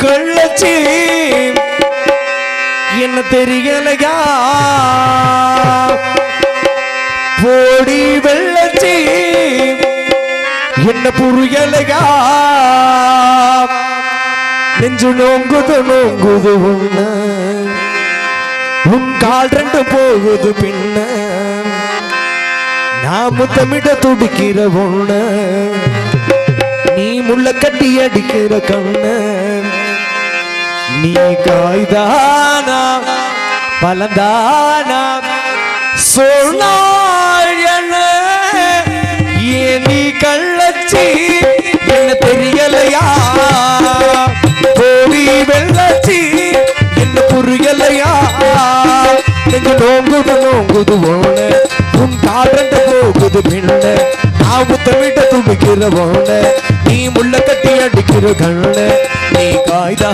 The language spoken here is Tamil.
கள்ளச்சி என்ன தெரியலையா போடி வெள்ளச்சி என்ன புரியலையா நெஞ்சு நோங்குது நோங்குது உன்ன உன் கால் ரெண்டு போகுது பின்ன நான் முத்தமிட துடிக்கிற உன்ன நீ முள்ள கட்டி அடிக்கிற கண்ண நீ காய்தானா பலந்தானா சொன்னாள் ஏன் நீ கள்ளச்சி என்ன தெரியலையா போடி வெள்ளச்சி என்ன புரியலையா நெஞ்சு நோங்குது நோங்குது போன உன் கால் போகுது பின்ன நான் முத்தமிட்ட துடிக்கிற போன நீ முள்ள கட்டி அடிக்கிற கண்ண நீ காய்தா